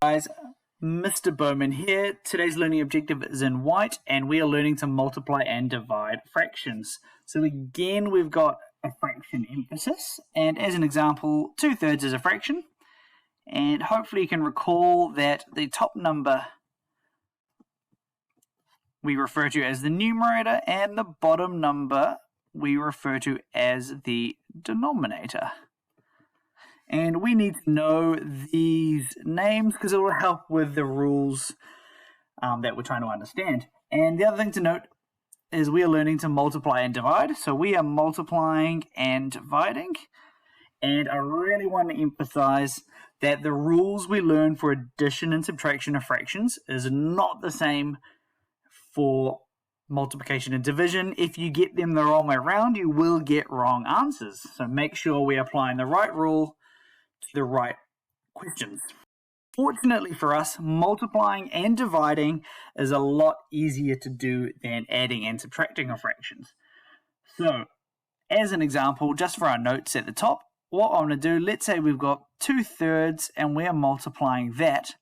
Guys, Mr. Bowman here. Today's learning objective is in white and we are learning to multiply and divide fractions. So again, we've got a fraction emphasis, and as an example, 2/3 is a fraction, and hopefully you can recall that the top number we refer to as the numerator and the bottom number we refer to as the denominator. And we need to know these names because it will help with the rules that we're trying to understand. And the other thing to note is we are learning to multiply and divide. So we are multiplying and dividing. And I really want to emphasize that the rules we learn for addition and subtraction of fractions is not the same for multiplication and division. If you get them the wrong way around, you will get wrong answers. So make sure we're applying the right rule to the right questions. Fortunately for us, multiplying and dividing is a lot easier to do than adding and subtracting of fractions. So, as an example, just for our notes at the top, what I'm going to do, let's say we've got 2/3 and we're multiplying that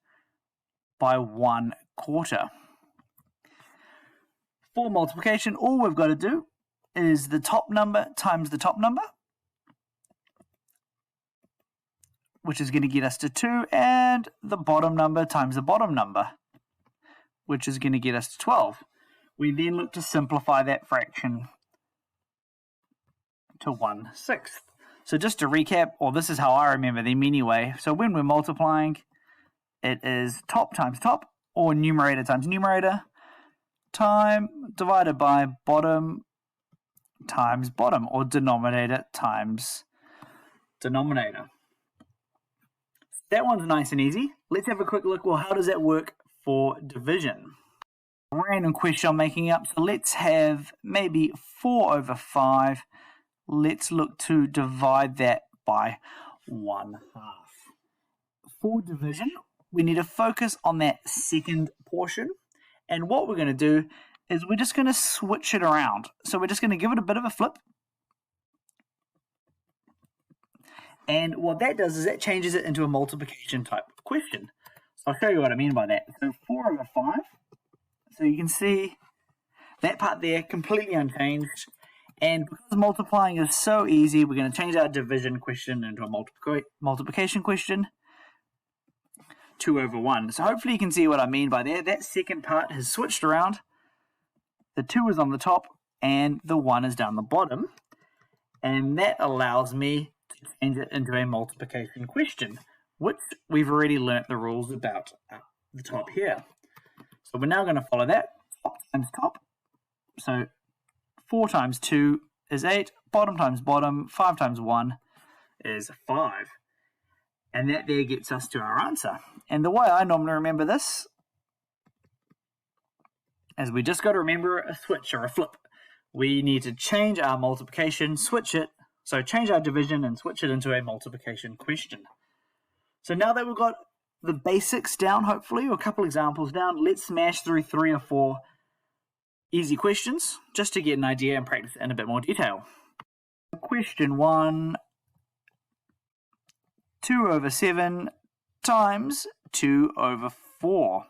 by 1/4. For multiplication, all we've got to do is the top number times the top number, which is going to get us to 2, and the bottom number times the bottom number, which is going to get us to 12. We then look to simplify that fraction to 1/6. So just to recap, or this is how I remember them anyway, so when we're multiplying, it is top times top, or numerator times numerator, divided by bottom times bottom, or denominator times denominator. That one's nice and easy. Let's have a quick look. Well, how does that work for division? Random question I'm making up. So let's have maybe 4/5. Let's look to divide that by 1/2. For division, we need to focus on that second portion. And what we're going to do is we're just going to switch it around. So we're just going to give it a bit of a flip. And what that does is that changes it into a multiplication type question. So I'll show you what I mean by that. So 4/5. So you can see that part there completely unchanged. And because multiplying is so easy, we're going to change our division question into a multiplication question. 2/1. So hopefully you can see what I mean by there. That second part has switched around. The 2 is on the top and the 1 is down the bottom. And that allows me to change it into a multiplication question, which we've already learnt the rules about at the top here. So we're now going to follow that. Top times top. So 4 times 2 is 8. Bottom times bottom. 5 times 1 is 5. And that there gets us to our answer. And the way I normally remember this is we just got to remember a switch or a flip. We need to change our multiplication, switch it. So change our division and switch it into a multiplication question. So now that we've got the basics down, hopefully, or a couple examples down, let's smash through 3 or 4 easy questions just to get an idea and practice in a bit more detail. Question 1. 2/7 times 2/4.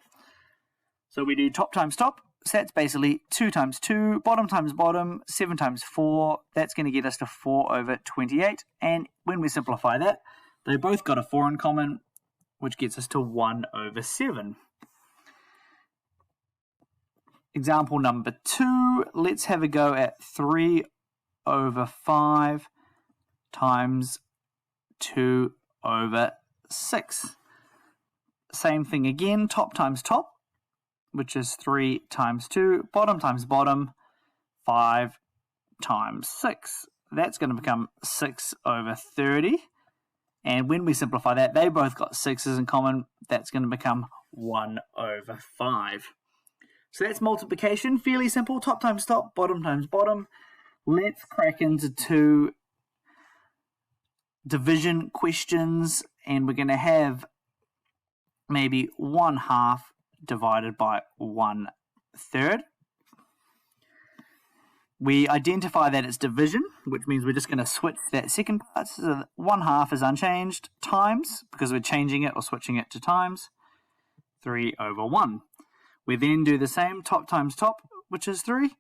So we do top times top. So that's basically 2 times 2, bottom times bottom, 7 times 4. That's going to get us to 4/28. And when we simplify that, they both got a 4 in common, which gets us to 1/7. Example number 2, let's have a go at 3/5 times 2/6. Same thing again, top times top, which is 3 times 2, bottom times bottom, 5 times 6. That's going to become 6/30. And when we simplify that, they both got 6's in common. That's going to become 1/5. So that's multiplication, fairly simple, top times top, bottom times bottom. Let's crack into 2 division questions, and we're going to have maybe 1/2 divided by 1/3. We identify that it's division, which means we're just going to switch that second part. So 1/2 is unchanged, times, because we're changing it or switching it to times. 3 over 1. We then do the same, top times top, which is 3,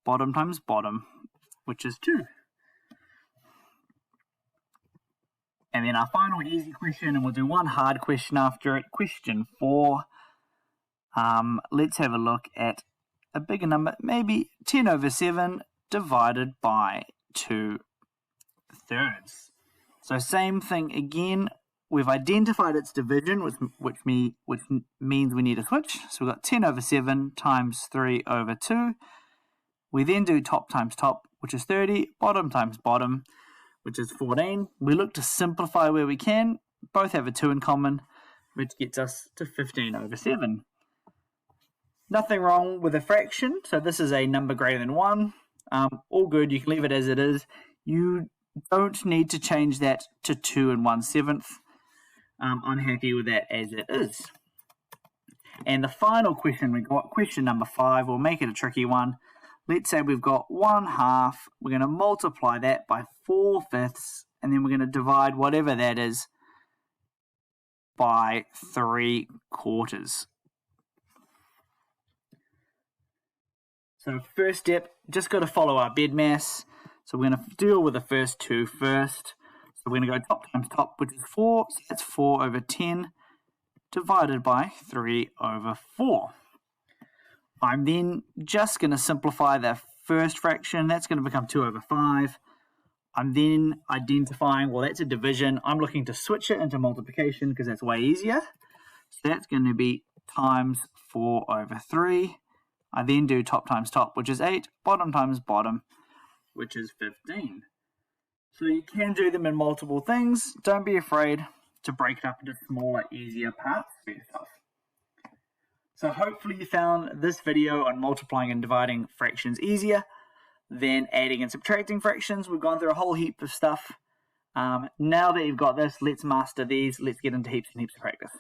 bottom times bottom, which is 2. And then our final easy question, and we'll do one hard question after it. Question 4. Let's have a look at a bigger number, maybe 10 over 7 divided by 2/3. So same thing again. We've identified its division, which means we need a switch. So we've got 10 over 7 times 3 over 2. We then do top times top, which is 30, bottom times bottom, which is 14. We look to simplify where we can. Both have a 2 in common, which gets us to 15 over 7. Nothing wrong with a fraction, so this is a number greater than 1. All good, you can leave it as it is. You don't need to change that to 2 1/7. I'm happy with that as it is. And the final question we got, question number 5, we'll make it a tricky one. Let's say we've got 1/2, we're going to multiply that by 4/5, and then we're going to divide whatever that is by 3/4. So first step, just got to follow our BEDMAS. So we're going to deal with the first 2 first. So we're going to go top times top, which is 4. So that's 4 over 10 divided by 3 over 4. I'm then just going to simplify the first fraction. That's going to become 2 over 5. I'm then identifying, well, that's a division. I'm looking to switch it into multiplication because that's way easier. So that's going to be times 4 over 3. I then do top times top, which is 8, bottom times bottom, which is 15. So you can do them in multiple things. Don't be afraid to break it up into smaller, easier parts for yourself. So hopefully you found this video on multiplying and dividing fractions easier than adding and subtracting fractions. We've gone through a whole heap of stuff. Now that you've got this, let's master these. Let's get into heaps and heaps of practice.